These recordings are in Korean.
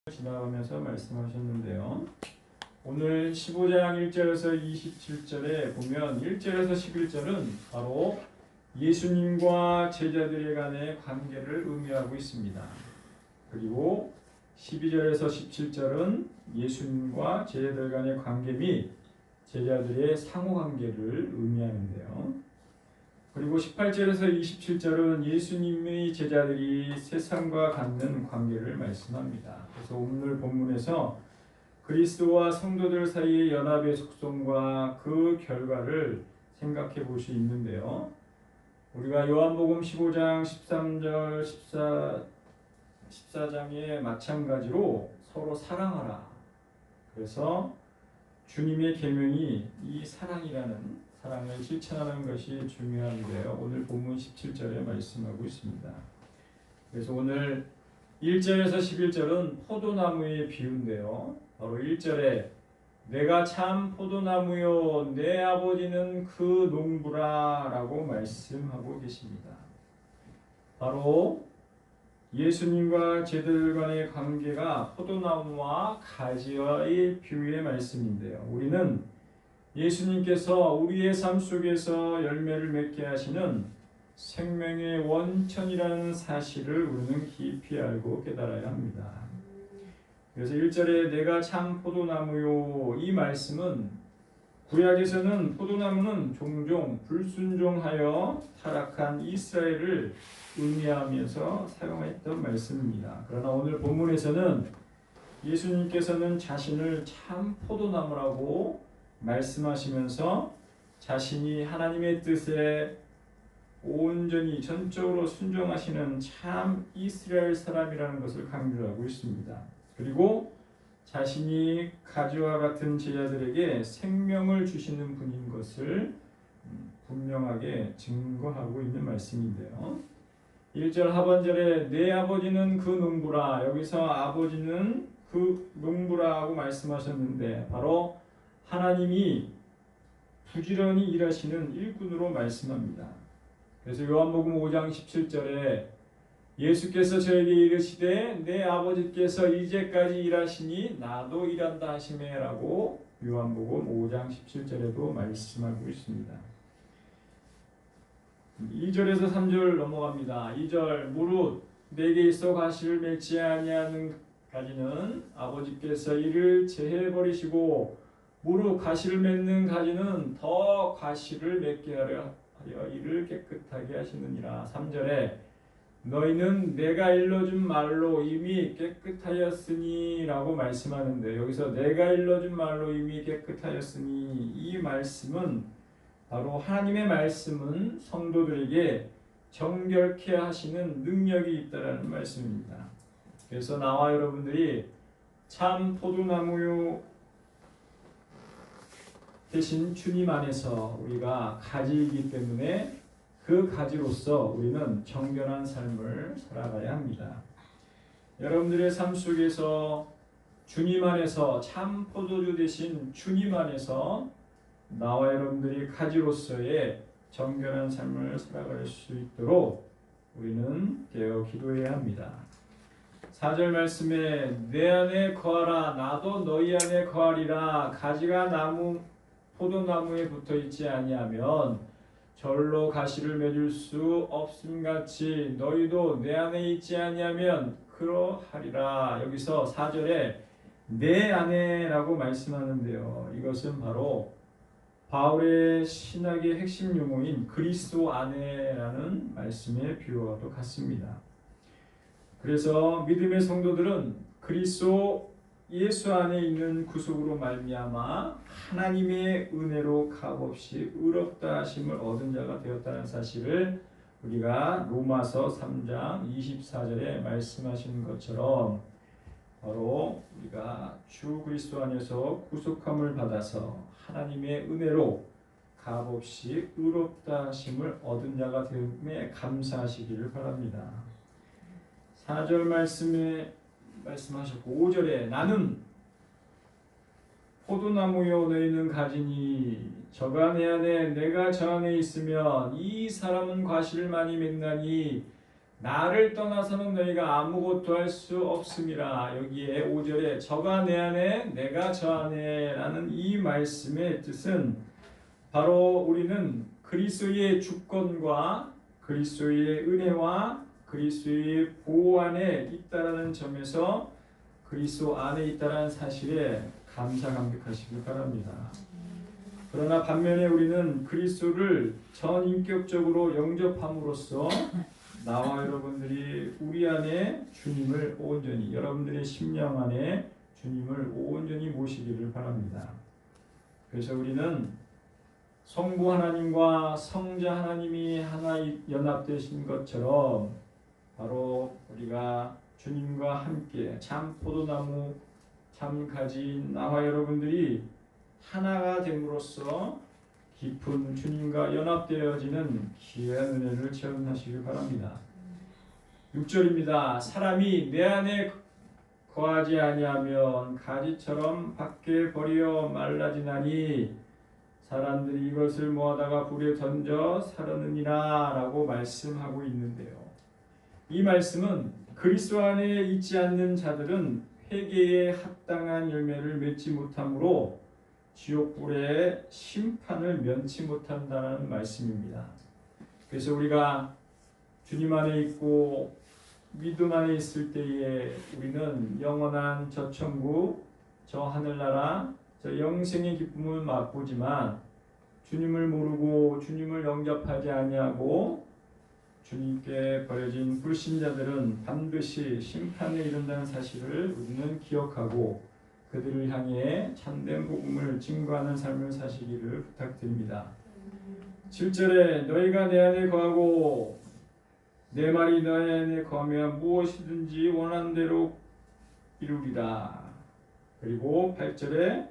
지나가면서 말씀하셨는데요. 오늘 15장 1절에서 27절에 보면 1절에서 11절은 바로 예수님과 제자들의 간의 관계를 의미하고 있습니다. 그리고 12절에서 17절은 예수님과 제자들 간의 관계 및 제자들의 상호관계를 의미하는데요. 그리고 18절에서 27절은 예수님의 제자들이 세상과 갖는 관계를 말씀합니다. 그래서 오늘 본문에서 그리스도와 성도들 사이의 연합의 속성과 그 결과를 생각해 볼 수 있는데요. 우리가 요한복음 15장 13절 14장에 마찬가지로 서로 사랑하라. 그래서 주님의 계명이 이 사랑이라는 사랑을 실천하는 것이 중요한데요. 오늘 본문 17절에 말씀하고 있습니다. 그래서 오늘 1절에서 11절은 포도나무의 비유인데요. 바로 1절에 내가 참 포도나무요 내 아버지는 그 농부라 라고 말씀하고 계십니다. 바로 예수님과 제자들 간의 관계가 포도나무와 가지와의 비유의 말씀인데요. 우리는 예수님께서 우리의 삶 속에서 열매를 맺게 하시는 생명의 원천이라는 사실을 우리는 깊이 알고 깨달아야 합니다. 그래서 1절에 내가 참 포도나무요 이 말씀은 구약에서는 포도나무는 종종 불순종하여 타락한 이스라엘을 의미하면서 사용했던 말씀입니다. 그러나 오늘 본문에서는 예수님께서는 자신을 참 포도나무라고 말씀하시면서 자신이 하나님의 뜻에 온전히 전적으로 순종하시는 참 이스라엘 사람이라는 것을 강조하고 있습니다. 그리고 자신이 가지와 같은 제자들에게 생명을 주시는 분인 것을 분명하게 증거하고 있는 말씀인데요. 1절 하반절에 내 아버지는 그 농부라, 여기서 아버지는 그 농부라고 말씀하셨는데 바로 하나님이 부지런히 일하시는 일꾼으로 말씀합니다. 그래서 요한복음 5장 17절에 예수께서 저에게 이르시되 내 아버지께서 이제까지 일하시니 나도 일한다 하시매라고 요한복음 5장 17절에도 말씀하고 있습니다. 2절에서 3절 넘어갑니다. 2절 무릇 내게 있어 가시를 맺지 아니하는 가지는 아버지께서 이를 제해 버리시고 무릇 가시를 맺는 가지는 더 가시를 맺게 하려 이를 깨끗하게 하시느니라. 3절에 너희는 내가 일러준 말로 이미 깨끗하였으니 라고 말씀하는데 여기서 내가 일러준 말로 이미 깨끗하였으니 이 말씀은 바로 하나님의 말씀은 성도들에게 정결케 하시는 능력이 있다라는 말씀입니다. 그래서 나와 여러분들이 참 포도나무요 대신 주님 안에서 우리가 가지이기 때문에 그 가지로서 우리는 정결한 삶을 살아가야 합니다. 여러분들의 삶 속에서 주님 안에서 참 포도주 대신 주님 안에서 나와 여러분들이 가지로서의 정결한 삶을 살아갈 수 있도록 우리는 깨어 기도해야 합니다. 4절 말씀에 내 안에 거하라 나도 너희 안에 거하리라. 가지가 포도나무에 붙어 있지 아니하면 절로 가시를 맺을 수 없음같이 너희도 내 안에 있지 아니하면 그러하리라. 여기서 4절에 내 안에라고 말씀하는데요. 이것은 바로 바울의 신학의 핵심 용어인 그리스도 안에라는 말씀의 비유와도 같습니다. 그래서 믿음의 성도들은 그리스도 예수 안에 있는 구속으로 말미암아 하나님의 은혜로 값없이 의롭다 하심을 얻은 자가 되었다는 사실을 우리가 로마서 3장 24절에 말씀하신 것처럼 바로 우리가 주 그리스도 안에서 구속함을 받아서 하나님의 은혜로 값없이 의롭다 하심을 얻은 자가 되음에 감사하시기를 바랍니다. 4절 말씀에 말씀하셨고 5절에 나는 포도나무요 너희는 가지니 저가 내 안에 내가 저 안에 있으면 이 사람은 과실을 많이 맺나니 나를 떠나서는 너희가 아무것도 할 수 없음이라. 여기에 5절에 저가 내 안에 내가 저 안에 라는 이 말씀의 뜻은 바로 우리는 그리스도의 주권과 그리스도의 은혜와 그리스도의 보호 안에 있다라는 점에서 그리스도 안에 있다라는 사실에 감사감격하시길 바랍니다. 그러나 반면에 우리는 그리스도를 전인격적으로 영접함으로써 나와 여러분들이 우리 안에 주님을 온전히, 여러분들의 심령 안에 주님을 온전히 모시기를 바랍니다. 그래서 우리는 성부 하나님과 성자 하나님이 하나 연합되신 것처럼 바로 우리가 주님과 함께 참 포도나무, 참 가지인 나와 여러분들이 하나가 됨으로써 깊은 주님과 연합되어지는 귀한 은혜를 체험하시길 바랍니다. 6절입니다. 사람이 내 안에 거하지 아니하면 가지처럼 밖에 버려 말라지나니 사람들이 이것을 모아다가 불에 던져 사르느니라 라고 말씀하고 있는데요. 이 말씀은 그리스도 안에 있지 않는 자들은 회개에 합당한 열매를 맺지 못하므로 지옥불의 심판을 면치 못한다는 말씀입니다. 그래서 우리가 주님 안에 있고 믿음 안에 있을 때에 우리는 영원한 저 천국, 저 하늘나라, 저 영생의 기쁨을 맛보지만 주님을 모르고 주님을 영접하지 아니하고 주님께 버려진 불신자들은 반드시 심판에 이른다는 사실을 우리는 기억하고 그들을 향해 참된 복음을 증거하는 삶을 사시기를 부탁드립니다. 7절에 너희가 내 안에 거하고 내 말이 너희 안에 거하면 무엇이든지 원하는 대로 이루리라. 그리고 8절에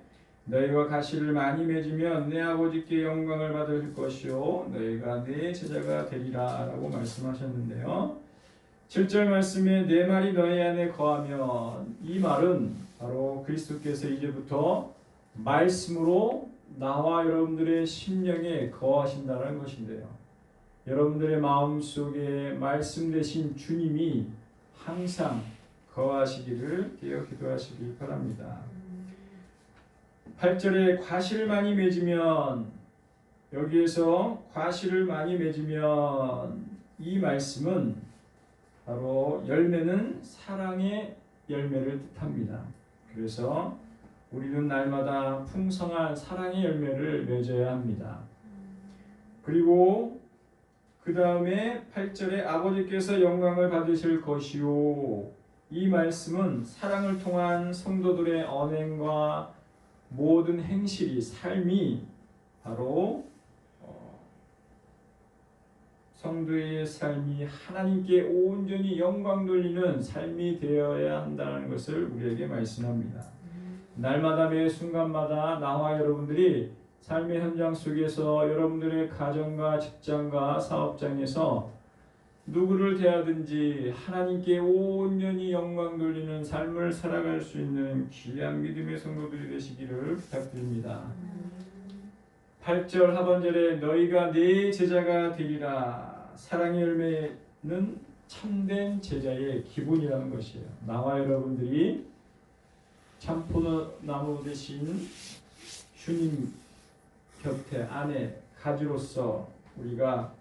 너희가 가시를 많이 맺으면 내 아버지께 영광을 받을 것이요 너희가 내 제자가 되리라 라고 말씀하셨는데요. 7절 말씀에 내 말이 너희 안에 거하면, 이 말은 바로 그리스도께서 이제부터 말씀으로 나와 여러분들의 심령에 거하신다는 것인데요. 여러분들의 마음속에 말씀 되신 주님이 항상 거하시기를 깨어 기도하시길 바랍니다. 8절에 과실을 많이 맺으면, 여기에서 과실을 많이 맺으면, 이 말씀은 바로 열매는 사랑의 열매를 뜻합니다. 그래서 우리는 날마다 풍성한 사랑의 열매를 맺어야 합니다. 그리고 그 다음에 8절에 아버지께서 영광을 받으실 것이요, 이 말씀은 사랑을 통한 성도들의 언행과 모든 행실이, 삶이 바로 성도의 삶이 하나님께 온전히 영광 돌리는 삶이 되어야 한다는 것을 우리에게 말씀합니다. 날마다 매 순간마다 나와 여러분들이 삶의 현장 속에서 여러분들의 가정과 직장과 사업장에서 누구를 대하든지 하나님께 온전히 영광 돌리는 삶을 살아갈 수 있는 귀한 믿음의 성도들이 되시기를 부탁드립니다. 8절 하반절에 너희가 내 제자가 되리라. 사랑의 열매는 참된 제자의 기본이라는 것이에요. 나와 여러분들이 참포도나무 대신 주님 곁에 안에 가지로서 우리가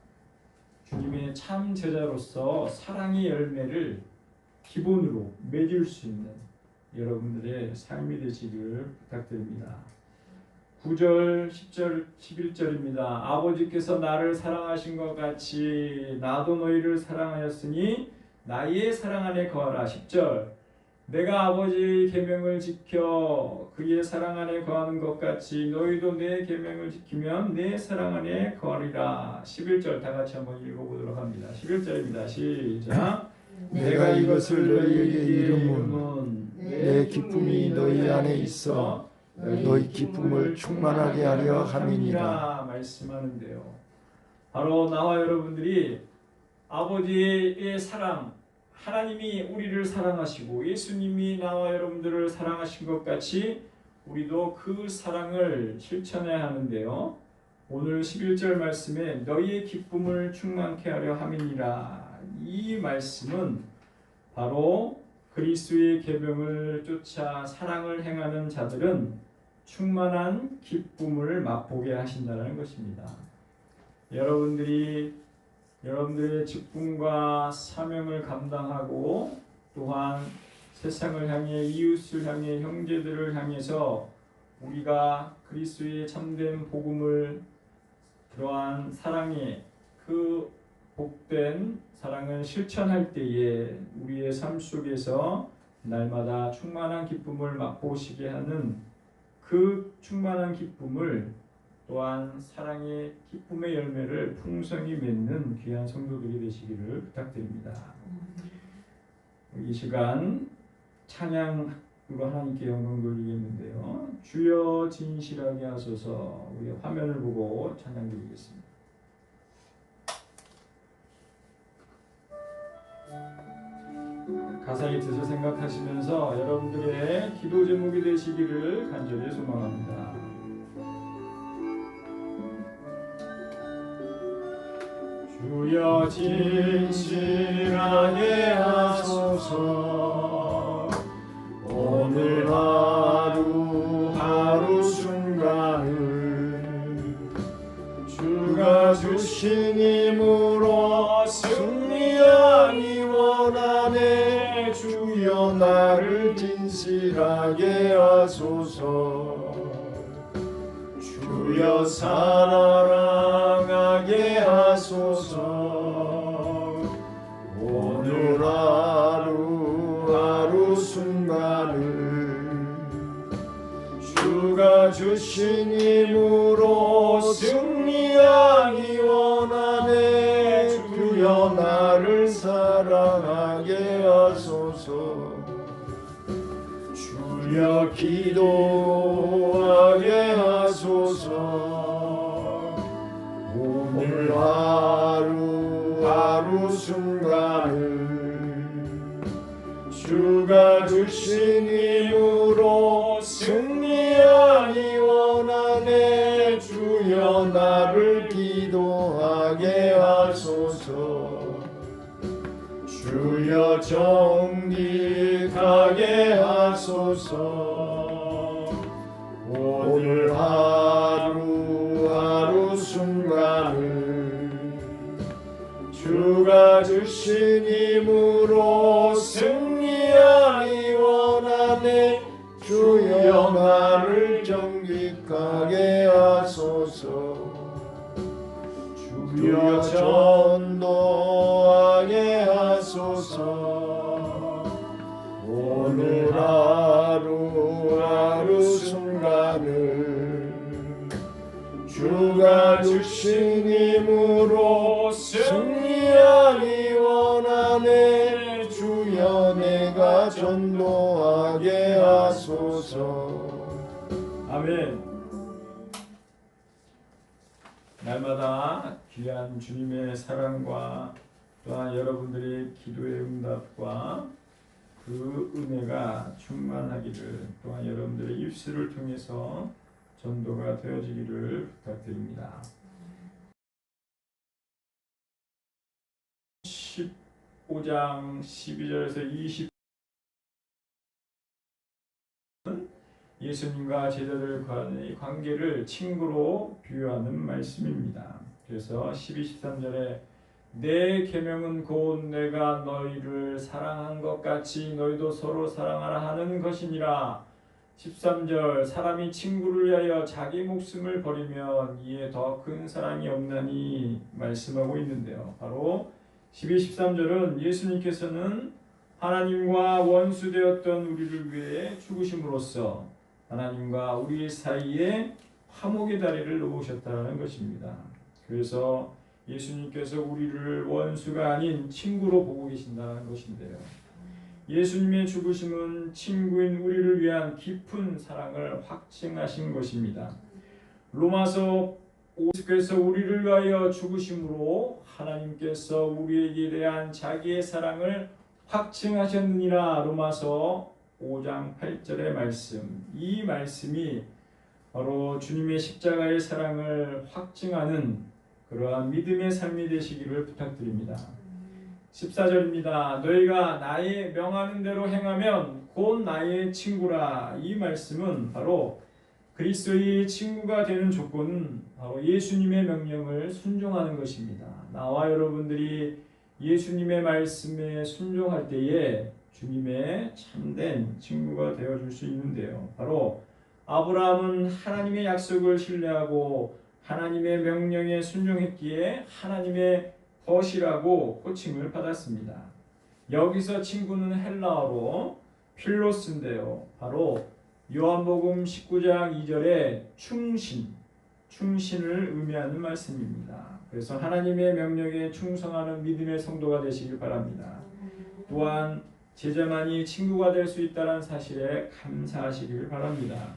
주님의 참 제자로서 사랑의 열매를 기본으로 맺을 수 있는 여러분들의 삶이 되시기를 부탁드립니다. 9절, 10절, 11절입니다. 아버지께서 나를 사랑하신 것 같이 나도 너희를 사랑하였으니 나의 사랑 안에 거하라. 10절, 내가 아버지의 계명을 지켜 그의 사랑 안에 거하는 것 같이 너희도 내 계명을 지키면 내 사랑 안에 거하리라. 11절 다 같이 한번 읽어보도록 합니다. 11절입니다. 시작. 내가 이것을 너희에게 이름은 내 기쁨이 너희 안에 있어 너희 기쁨을 충만하게 하려 함이니라 말씀하는데요. 바로 나와 여러분들이 아버지의 사랑, 하나님이 우리를 사랑하시고 예수님이 나와 여러분들을 사랑하신 것 같이 우리도 그 사랑을 실천해야 하는데요. 오늘 11절 말씀에 너희의 기쁨을 충만케 하려 함이니라 이 말씀은 바로 그리스도의 계명을 쫓아 사랑을 행하는 자들은 충만한 기쁨을 맛보게 하신다는 것입니다. 여러분들의 직분과 사명을 감당하고 또한 세상을 향해 이웃을 향해 형제들을 향해서 우리가 그리스도의 참된 복음을 그러한 사랑의 그 복된 사랑을 실천할 때에 우리의 삶 속에서 날마다 충만한 기쁨을 맛보시게 하는 그 충만한 기쁨을 또한 사랑의 기쁨의 열매를 풍성히 맺는 귀한 성도들이 되시기를 부탁드립니다. 이 시간 찬양으로 하나님께 영광 돌리겠는데요. 주여 진실하게 하소서. 우리 화면을 보고 찬양 드리겠습니다. 가사의 뜻을 생각하시면서 여러분들의 기도 제목이 되시기를 간절히 소망합니다. 주여 진실하게 하소서. 오늘 하루 순간을 주가 주신 힘으로 승리하기 원하네. 주여 나를 진실하게 하소서. 주여 사랑하게 하소서. 오늘 하루 순간을 주가 주신 힘으로 승리하기 원하네. 주여 나를 사랑하게 하소서. 주여 기도하게 하소서. 오늘 하루 순간을 주가 주신 힘으로 승리하기 원하네. 주여 나를 기도하게 하소서. 주여 정직하게 하소서. 오늘 하루 순간을 주가 주신 힘으로 승리하기 원하네. 주여 나를 정직하게 하소서. 주여 전도하게 하소서. 오늘 하루 순간을 주가 주신 힘으로 승리하기 원하네. 주여 내가 전도하게 하소서. 아멘. 날마다 귀한 주님의 사랑과 또한 여러분들의 기도의 응답과 그 은혜가 충만하기를, 또한 여러분들의 입술을 통해서 전도가 되어지기를 부탁드립니다. 15장 12절에서 20 예수님과 제자들 간의 관계를 친구로 비유하는 말씀입니다. 그래서 12, 13절에 내 계명은 곧 내가 너희를 사랑한 것 같이 너희도 서로 사랑하라 하는 것이니라. 13절 사람이 친구를 위하여 자기 목숨을 버리면 이에 더 큰 사랑이 없나니 말씀하고 있는데요. 바로 12, 13절은 예수님께서는 하나님과 원수되었던 우리를 위해 죽으심으로써 하나님과 우리 사이에 화목의 다리를 놓으셨다는 것입니다. 그래서 예수님께서 우리를 원수가 아닌 친구로 보고 계신다는 것인데요. 예수님의 죽으심은 친구인 우리를 위한 깊은 사랑을 확증하신 것입니다. 로마서 5절에서 우리를 위하여 죽으심으로 하나님께서 우리에게 대한 자기의 사랑을 확증하셨느니라. 로마서 5장 8절의 말씀. 이 말씀이 바로 주님의 십자가의 사랑을 확증하는 그러한 믿음의 삶이 되시기를 부탁드립니다. 14절입니다. 너희가 나의 명하는 대로 행하면 곧 나의 친구라. 이 말씀은 바로 그리스도의 친구가 되는 조건은 바로 예수님의 명령을 순종하는 것입니다. 나와 여러분들이 예수님의 말씀에 순종할 때에 주님의 참된 친구가 되어줄 수 있는데요. 바로 아브라함은 하나님의 약속을 신뢰하고 하나님의 명령에 순종했기에 하나님의 벗이라고 호칭을 받았습니다. 여기서 친구는 헬라어로 필로스인데요. 바로 요한복음 19장 2절에 충신을 의미하는 말씀입니다. 그래서 하나님의 명령에 충성하는 믿음의 성도가 되시길 바랍니다. 또한 제자만이 친구가 될 수 있다는 사실에 감사하시길 바랍니다.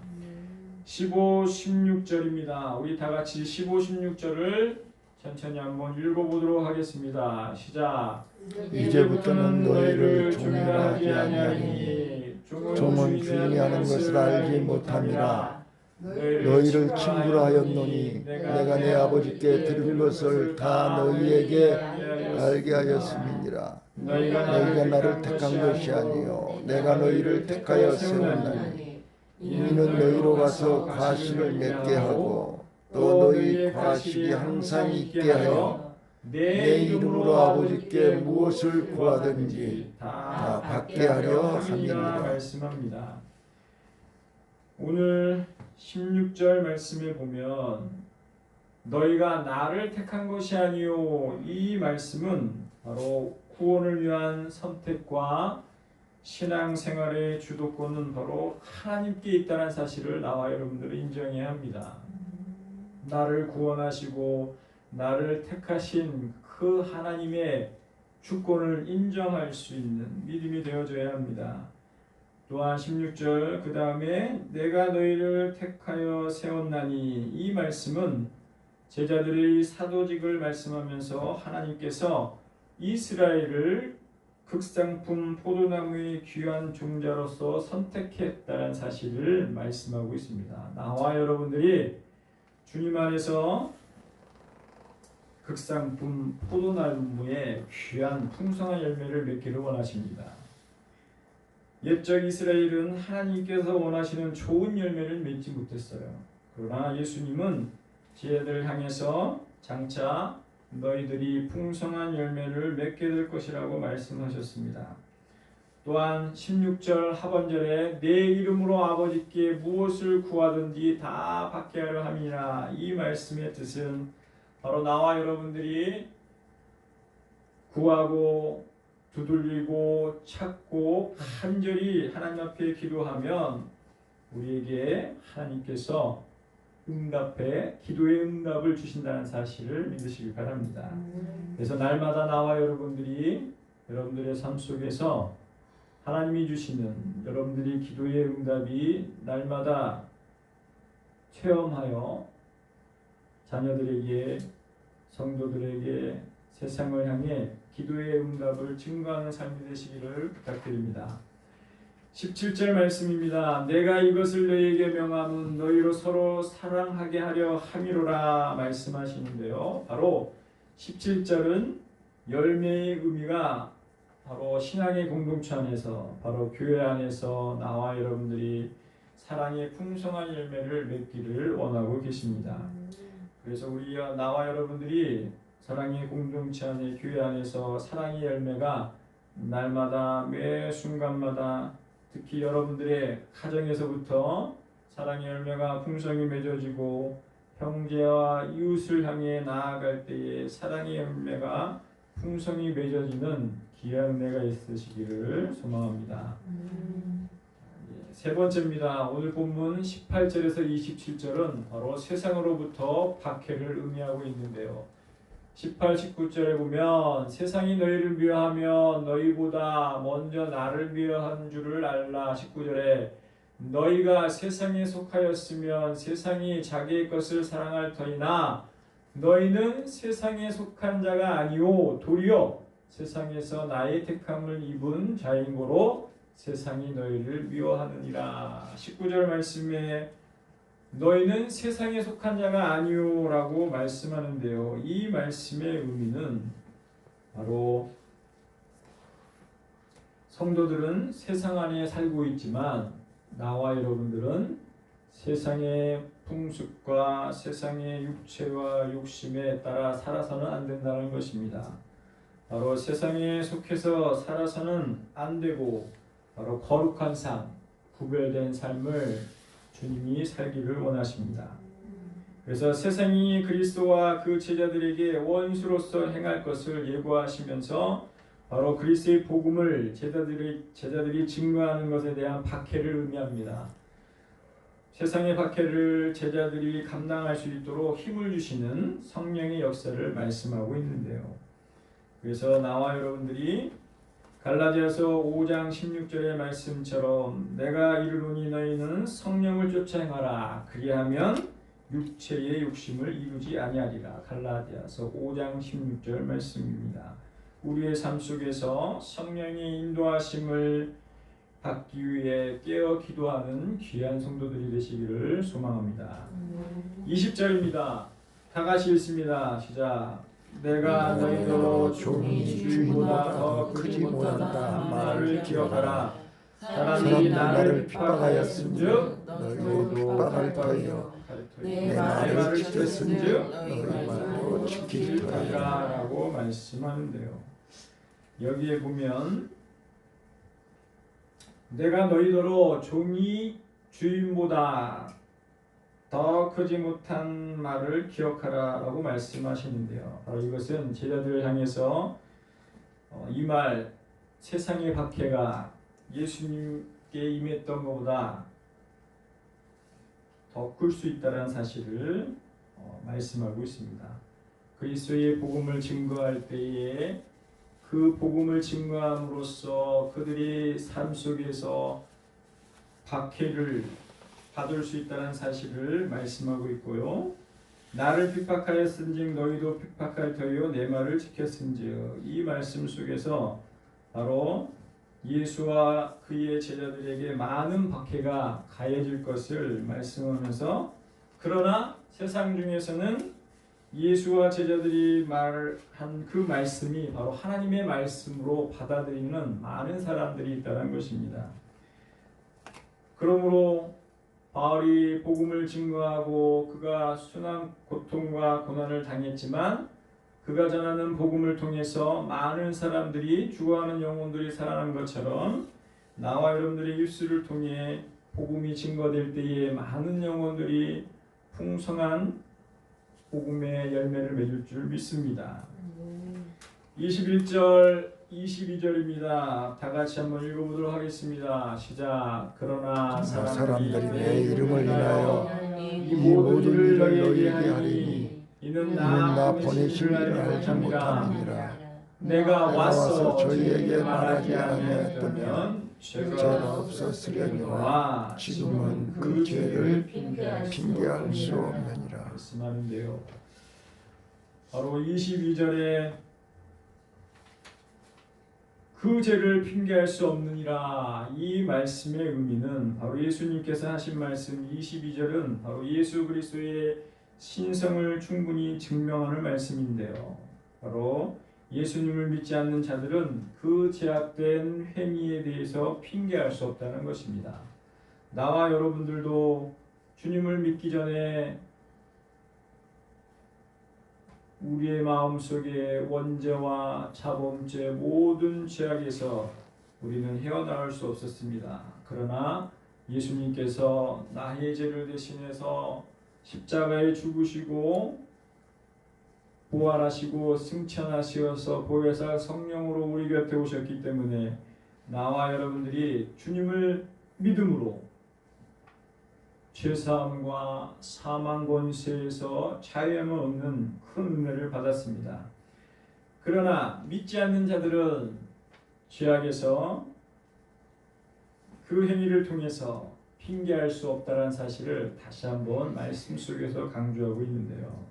15, 16절입니다. 우리 다 같이 15, 16절을 천천히 한번 읽어보도록 하겠습니다. 시작. 이제부터는 너희를 종이라 하지 아니하니 종은 주인이 하는 것을 알지 못함이라. 너희를 친구라 하였노니 내가 내 아버지께 들은 것을 다 너희에게 알게 하였음이니라. 너희가 나를 택한 것이 아니요 내가 너희를 택하여 세웠나니 이는 너희로 가서 과실을 맺게 하고 또 너희 과실이 항상 있게 하여 내 이름으로 아버지께 무엇을 구하든지 다 받게 하려 함이니라. 말씀합니다. 오늘 16절 말씀에 보면 너희가 나를 택한 것이 아니요, 이 말씀은 바로 구원을 위한 선택과 신앙생활의 주도권은 바로 하나님께 있다는 사실을 나와 여러분들은 인정해야 합니다. 나를 구원하시고 나를 택하신 그 하나님의 주권을 인정할 수 있는 믿음이 되어줘야 합니다. 또한 16절 그 다음에 내가 너희를 택하여 세웠나니, 이 말씀은 제자들의 사도직을 말씀하면서 하나님께서 이스라엘을 극상품 포도나무의 귀한 종자로서 선택했다는 사실을 말씀하고 있습니다. 나와 여러분들이 주님 안에서 극상품 포도나무의 귀한 풍성한 열매를 맺기를 원하십니다. 옛적 이스라엘은 하나님께서 원하시는 좋은 열매를 맺지 못했어요. 그러나 예수님은 제자들을 향해서 장차 너희들이 풍성한 열매를 맺게 될 것이라고 말씀하셨습니다. 또한 16절 하반절에 내 이름으로 아버지께 무엇을 구하든지 다 받게 하려 함이라. 이 말씀의 뜻은 바로 나와 여러분들이 구하고 두들리고 찾고 간절히 하나님 앞에 기도하면 우리에게 하나님께서 기도의 응답을 주신다는 사실을 믿으시기 바랍니다. 그래서 날마다 나와 여러분들이 여러분들의 삶 속에서 하나님이 주시는 여러분들이 기도의 응답이 날마다 체험하여 자녀들에게, 성도들에게, 세상을 향해 기도의 응답을 증거하는 삶이 되시기를 부탁드립니다. 17절 말씀입니다. 내가 이것을 너희에게 명함은 너희로 서로 사랑하게 하려 함이로라 말씀하시는데요. 바로 17절은 열매의 의미가 바로 신앙의 공동체 안에서, 바로 교회 안에서 나와 여러분들이 사랑의 풍성한 열매를 맺기를 원하고 계십니다. 그래서 나와 여러분들이 사랑의 공동체 안에, 교회 안에서 사랑의 열매가 날마다 매 순간마다, 특히 여러분들의 가정에서부터 사랑의 열매가 풍성히 맺어지고 형제와 이웃을 향해 나아갈 때에 사랑의 열매가 풍성히 맺어지는 귀한 은혜가 있으시기를 소망합니다. 세 번째입니다. 오늘 본문 18절에서 27절은 바로 세상으로부터 박해를 의미하고 있는데요. 18, 19절에 보면 세상이 너희를 미워하며 너희보다 먼저 나를 미워한 줄을 알라. 19절에 너희가 세상에 속하였으면 세상이 자기의 것을 사랑할 터이나 너희는 세상에 속한 자가 아니오 도리어 세상에서 나의 택함을 입은 자인고로 세상이 너희를 미워하느니라. 19절 말씀에 너희는 세상에 속한 자가 아니오 라고 말씀하는데요. 이 말씀의 의미는 바로 성도들은 세상 안에 살고 있지만 나와 여러분들은 세상의 풍습과 세상의 육체와 욕심에 따라 살아서는 안 된다는 것입니다. 바로 세상에 속해서 살아서는 안 되고 바로 거룩한 삶, 구별된 삶을 주님이 살기를 원하십니다. 그래서 세상이 그리스도와 그 제자들에게 원수로서 행할 것을 예고하시면서 바로 그리스도의 복음을 제자들이 증거하는 것에 대한 박해를 의미합니다. 세상의 박해를 제자들이 감당할 수 있도록 힘을 주시는 성령의 역사를 말씀하고 있는데요. 그래서 나와 여러분들이 갈라디아서 5장 16절의 말씀처럼 내가 이르노니 너희는 성령을 쫓아 행하라. 그리하면 육체의 욕심을 이루지 아니하리라. 갈라디아서 5장 16절 말씀입니다. 우리의 삶 속에서 성령의 인도하심을 받기 위해 깨어 기도하는 귀한 성도들이 되시기를 소망합니다. 20절입니다. 다 같이 읽습니다. 시작. 내가 너희로 종이 주인보다 더 크지 못한다 말을 기억하라. 사람이 나를 핍박하였은즉 너희도 핍박할 터이요 내 말을 지켰은즉 너희 말도 지킬 터이라 라고 말씀하는데요. 여기에 보면 내가 너희더러 종이 주인보다 더 크지 못한 말을 기억하라 라고 말씀하시는데요. 바로 이것은 제자들을 향해서 이 말 세상의 박해가 예수님께 임했던 것보다 더 클 수 있다는 사실을 말씀하고 있습니다. 그리스도의 복음을 증거할 때에 그 복음을 증거함으로써 그들이 삶 속에서 박해를 받을 수 있다는 사실을 말씀하고 있고요. 나를 핍박하였은즉 너희도 핍박할 터이요 내 말을 지켰은즉 이 말씀 속에서 바로 예수와 그의 제자들에게 많은 박해가 가해질 것을 말씀하면서 그러나 세상 중에서는 예수와 제자들이 말한 그 말씀이 바로 하나님의 말씀으로 받아들이는 많은 사람들이 있다는 것입니다. 그러므로 바울이 복음을 증거하고 그가 순한 고통과 고난을 당했지만 그가 전하는 복음을 통해서 많은 사람들이 죽어가는 영혼들이 살아난 것처럼 나와 여러분들의 입술을 통해 복음이 증거될 때에 많은 영혼들이 풍성한 복음의 열매를 맺을 줄 믿습니다. 21절 22절입니다. 다 같이 한번 읽어보도록 하겠습니다. 시작. 그러나 사람들이 내 이름을 인하여 이 모든 일을 너희에게 하리니 이는 나 보내신 이를 알지 못함이니라. 내가 와서 저희에게 말하지 아니하였다면 죄가 없었으려니와 지금은 그 죄를 핑계할 수 없느니라. 말씀하는데요. 바로 22절에 그 죄를 핑계할 수 없느니라 이 말씀의 의미는 바로 예수님께서 하신 말씀 22절은 바로 예수 그리스도의 신성을 충분히 증명하는 말씀인데요. 바로 예수님을 믿지 않는 자들은 그 제약된 행위에 대해서 핑계할 수 없다는 것입니다. 나와 여러분들도 주님을 믿기 전에 우리의 마음속에 원죄와 자범죄 모든 죄악에서 우리는 헤어나올 수 없었습니다. 그러나 예수님께서 나의 죄를 대신해서 십자가에 죽으시고 부활하시고 승천하시어서 보혜사 성령으로 우리 곁에 오셨기 때문에 나와 여러분들이 주님을 믿음으로 죄사함과 사망 권세에서 자유함을 얻는 큰 은혜를 받았습니다. 그러나 믿지 않는 자들은 죄악에서 그 행위를 통해서 핑계할 수 없다는 사실을 다시 한번 말씀 속에서 강조하고 있는데요.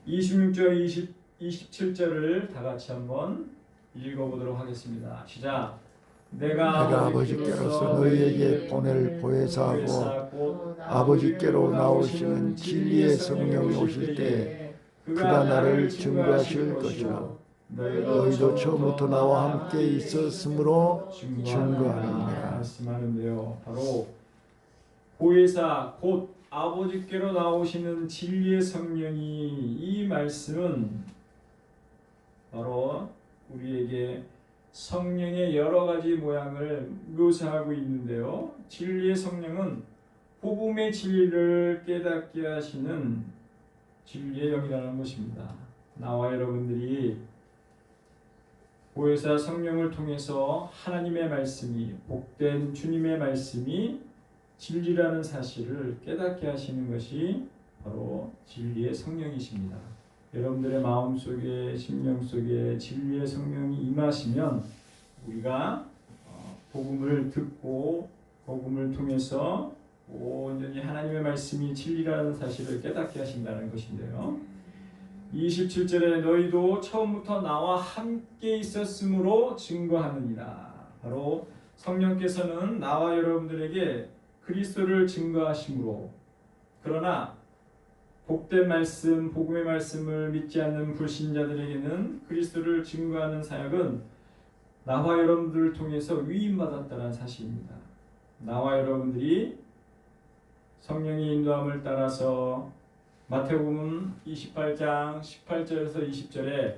26절, 27절을 다 같이 한번 읽어보도록 하겠습니다. 시작. 내가 아버지께로서 너희에게 보낼 보혜사하고 아버지께로 나오시는 진리의 성령이 오실 때 그가 나를 증거하실 것이요 너희도 처음부터 나와 함께 있었으므로 증거하느니라. 말씀하는데요. 바로 보혜사 곧 아버지께로 나오시는 진리의 성령이, 이 말씀은 바로 우리에게 성령의 여러 가지 모양을 묘사하고 있는데요. 진리의 성령은 복음의 진리를 깨닫게 하시는 진리의 영이라는 것입니다. 나와 여러분들이 보혜사 성령을 통해서 하나님의 말씀이, 복된 주님의 말씀이 진리라는 사실을 깨닫게 하시는 것이 바로 진리의 성령이십니다. 여러분들의 마음속에, 심령 속에 진리의 성령이 임하시면 우리가 복음을 듣고 복음을 통해서 온전히 하나님의 말씀이 진리라는 사실을 깨닫게 하신다는 것인데요. 27절에 너희도 처음부터 나와 함께 있었으므로 증거하느니라. 바로 성령께서는 나와 여러분들에게 그리스도를 증거하심으로, 그러나 복된 말씀, 복음의 말씀을 믿지 않는 불신자들에게는 그리스도를 증거하는 사역은 나와 여러분들을 통해서 위임받았다는 사실입니다. 나와 여러분들이 성령의 인도함을 따라서 마태복음 28장 18절에서 20절에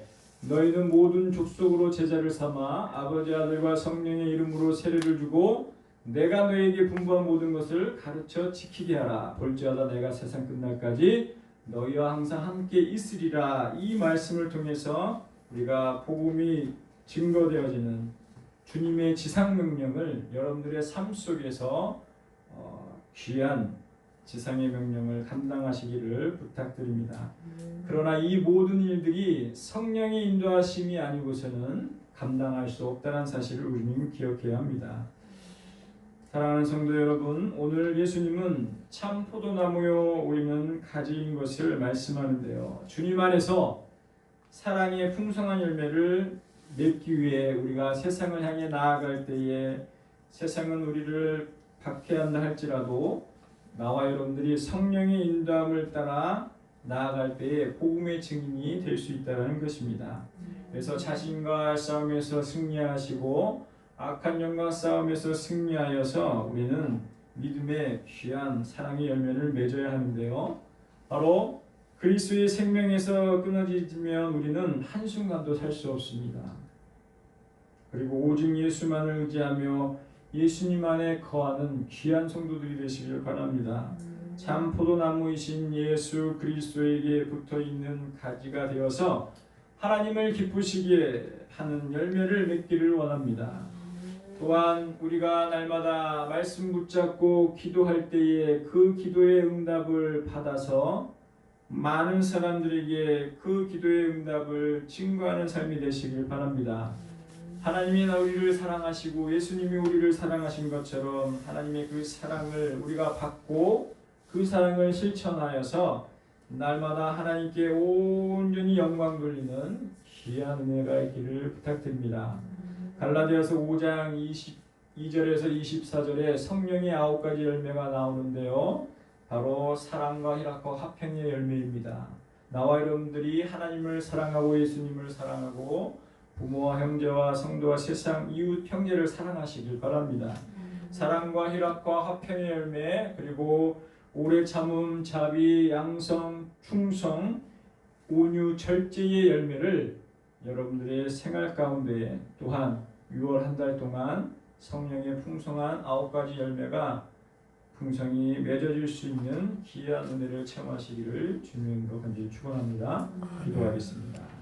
너희는 모든 족속으로 제자를 삼아 아버지 아들과 성령의 이름으로 세례를 주고 내가 너희에게 분부한 모든 것을 가르쳐 지키게 하라. 볼지어다 내가 세상 끝날까지 너희와 항상 함께 있으리라. 이 말씀을 통해서 우리가 복음이 증거되어지는 주님의 지상명령을 여러분들의 삶 속에서 귀한 지상의 명령을 감당하시기를 부탁드립니다. 그러나 이 모든 일들이 성령의 인도하심이 아니고서는 감당할 수 없다는 사실을 우리는 기억해야 합니다. 사랑하는 성도 여러분, 오늘 예수님은 참 포도나무요 우리는 가지인 것을 말씀하는데요. 주님 안에서 사랑의 풍성한 열매를 맺기 위해 우리가 세상을 향해 나아갈 때에 세상은 우리를 박해한다 할지라도 나와 여러분들이 성령의 인도함을 따라 나아갈 때에 복음의 증인이 될 수 있다는 것입니다. 그래서 자신과 싸움에서 승리하시고 악한 영과 싸움에서 승리하여서 우리는 믿음의 귀한 사랑의 열매를 맺어야 하는데요. 바로 그리스도의 생명에서 끊어지면 우리는 한순간도 살 수 없습니다. 그리고 오직 예수만을 의지하며 예수님 안에 거하는 귀한 성도들이 되시길 바랍니다. 참 포도나무이신 예수 그리스도에게 붙어있는 가지가 되어서 하나님을 기쁘시게 하는 열매를 맺기를 원합니다. 또한 우리가 날마다 말씀 붙잡고 기도할 때에 그 기도의 응답을 받아서 많은 사람들에게 그 기도의 응답을 증거하는 삶이 되시길 바랍니다. 하나님이 우리를 사랑하시고 예수님이 우리를 사랑하신 것처럼 하나님의 그 사랑을 우리가 받고 그 사랑을 실천하여서 날마다 하나님께 온전히 영광 돌리는 귀한 은혜가 있기를 부탁드립니다. 갈라디아서 5장 22절에서 24절에 성령의 9가지 열매가 나오는데요. 바로 사랑과 희락과 화평의 열매입니다. 나와 여러분들이 하나님을 사랑하고 예수님을 사랑하고 부모와 형제와 성도와 세상 이웃 형제를 사랑하시길 바랍니다. 사랑과 희락과 화평의 열매, 그리고 오래 참음, 자비, 양성, 충성, 온유, 절제의 열매를 여러분들의 생활 가운데 또한 6월 한 달 동안 성령의 풍성한 9가지 열매가 풍성히 맺어질 수 있는 귀한 은혜를 체험하시기를 주님으로 간절히 축원합니다. 기도하겠습니다.